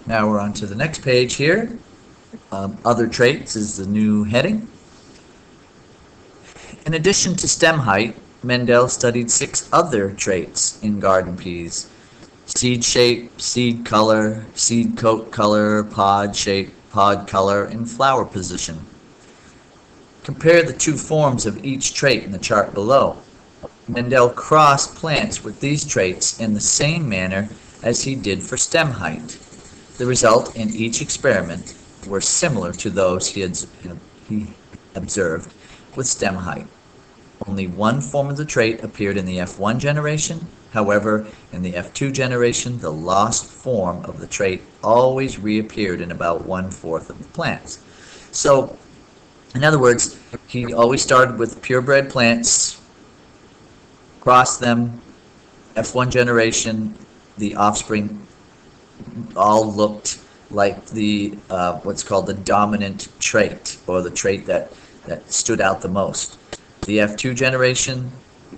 Now we're on to the next page here. Other traits is the new heading. In addition to stem height, Mendel studied 6 other traits in garden peas: seed shape, seed color, seed coat color, pod shape, pod color, and flower position. Compare the 2 forms of each trait in the chart below. Mendel crossed plants with these traits in the same manner as he did for stem height. The result in each experiment were similar to those he observed with stem height. Only one form of the trait appeared in the F1 generation. However, in the F2 generation, the lost form of the trait always reappeared in about 1/4 of the plants. So, in other words, he always started with purebred plants, crossed them, F1 generation, the offspring all looked like the what's called the dominant trait, or the trait that stood out the most. The F2 generation,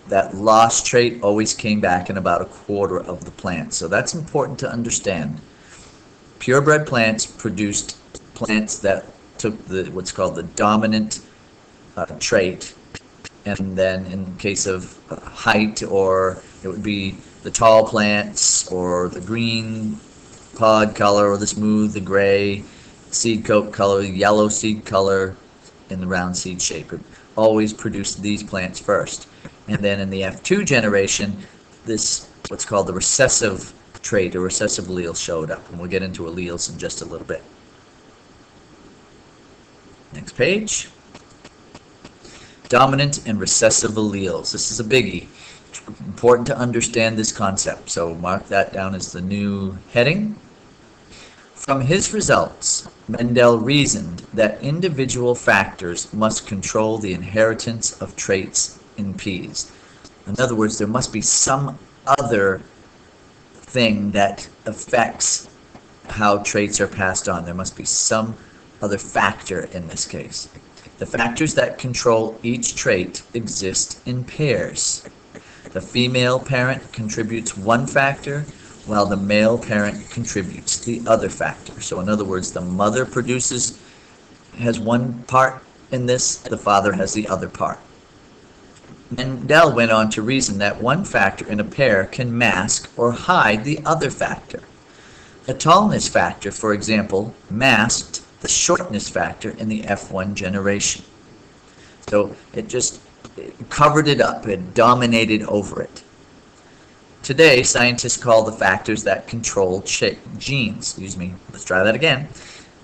that lost trait always came back in about 1/4 of the plants. So that's important to understand. Purebred plants produced plants that took what's called the dominant trait, and then in case of height, or it would be the tall plants, or the green pod color, or the smooth, the gray seed coat color, yellow seed color, and the round seed shape. It always produced these plants first. And then in the F2 generation, this what's called the recessive trait, or recessive allele, showed up. And we'll get into alleles in just a little bit. Next page. Dominant and recessive alleles. This is a biggie. It's important to understand this concept, so mark that down as the new heading. From his results, Mendel reasoned that individual factors must control the inheritance of traits in peas. In other words, there must be some other thing that affects how traits are passed on. There must be some other factor in this case. The factors that control each trait exist in pairs. The female parent contributes one factor, while the male parent contributes the other factor. So in other words, the mother has one part in this, the father has the other part. Mendel went on to reason that one factor in a pair can mask or hide the other factor. A tallness factor, for example, masked the shortness factor in the F1 generation. So it covered it up, it dominated over it. Today, scientists call the factors that control genes. Let's try that again.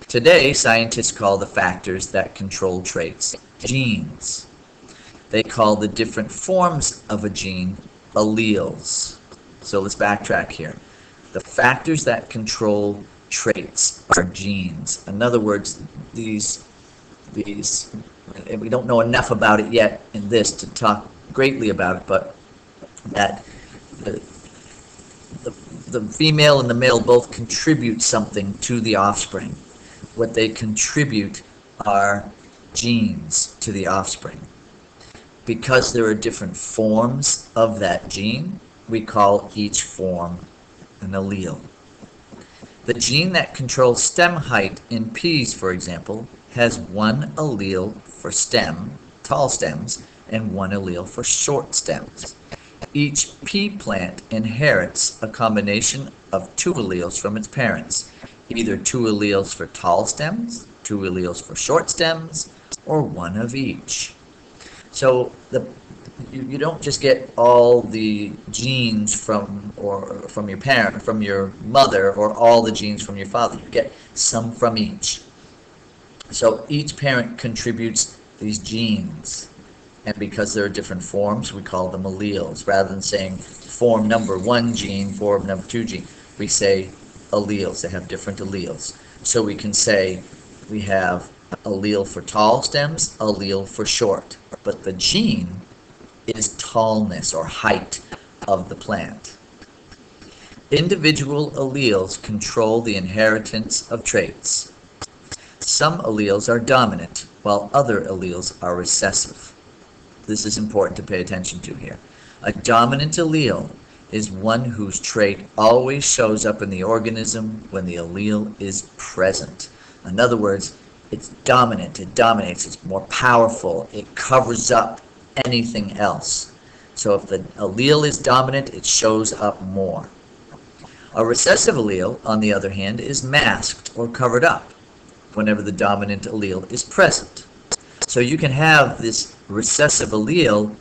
Today, scientists call the factors that control traits genes. They call the different forms of a gene alleles. So let's backtrack here. The factors that control traits are genes. In other words, these we don't know enough about it yet in this to talk greatly about it, but that the female and the male both contribute something to the offspring. What they contribute are genes to the offspring. Because there are different forms of that gene, we call each form an allele. The gene that controls stem height in peas, for example, has one allele for tall stems, and one allele for short stems. Each pea plant inherits a combination of 2 alleles from its parents, either 2 alleles for tall stems, 2 alleles for short stems, or one of each. So you don't just get all the genes from your parent, from your mother, or all the genes from your father. You get some from each. So each parent contributes these genes, and because there are different forms, we call them alleles. Rather than saying form number 1 gene, form number 2 gene, we say alleles. They have different alleles. So we can say we have allele for tall stems, allele for short. But the gene is tallness or height of the plant. Individual alleles control the inheritance of traits. Some alleles are dominant, while other alleles are recessive. This is important to pay attention to here. A dominant allele is one whose trait always shows up in the organism when the allele is present. In other words, it's dominant, it dominates, it's more powerful, it covers up anything else. So if the allele is dominant, it shows up more. A recessive allele, on the other hand, is masked or covered up whenever the dominant allele is present. So you can have this recessive allele,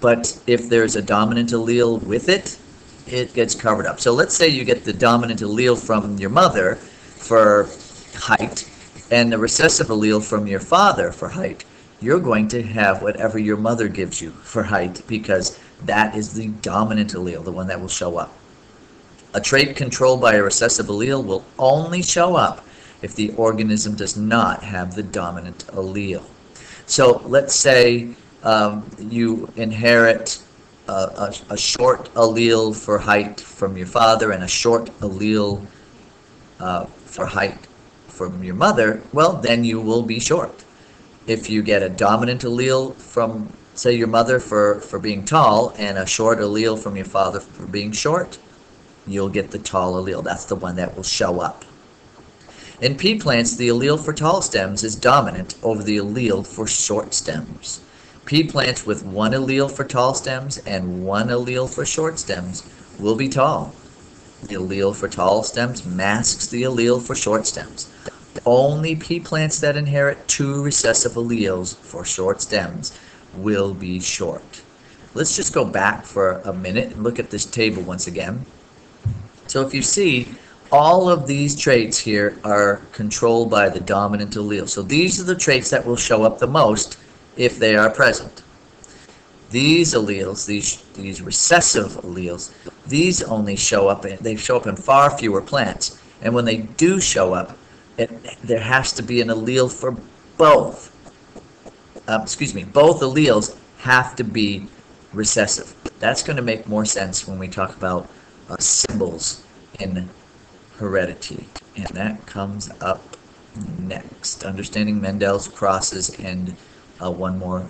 but if there's a dominant allele with it, it gets covered up. So let's say you get the dominant allele from your mother for height and the recessive allele from your father for height. You're going to have whatever your mother gives you for height because that is the dominant allele, the one that will show up. A trait controlled by a recessive allele will only show up if the organism does not have the dominant allele. So let's say you inherit a short allele for height from your father and a short allele for height from your mother. Well, then you will be short. If you get a dominant allele from, say, your mother for being tall and a short allele from your father for being short, you'll get the tall allele. That's the one that will show up. In pea plants, the allele for tall stems is dominant over the allele for short stems. Pea plants with one allele for tall stems and one allele for short stems will be tall. The allele for tall stems masks the allele for short stems. Only pea plants that inherit two recessive alleles for short stems will be short. Let's just go back for a minute and look at this table once again. So if you see, all of these traits here are controlled by the dominant allele. So these are the traits that will show up the most if they are present. These alleles, these recessive alleles, these only show up in far fewer plants. And when they do show up, there has to be an allele for both. Both alleles have to be recessive. That's going to make more sense when we talk about symbols in heredity. And that comes up next. Understanding Mendel's crosses and one more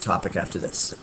topic after this.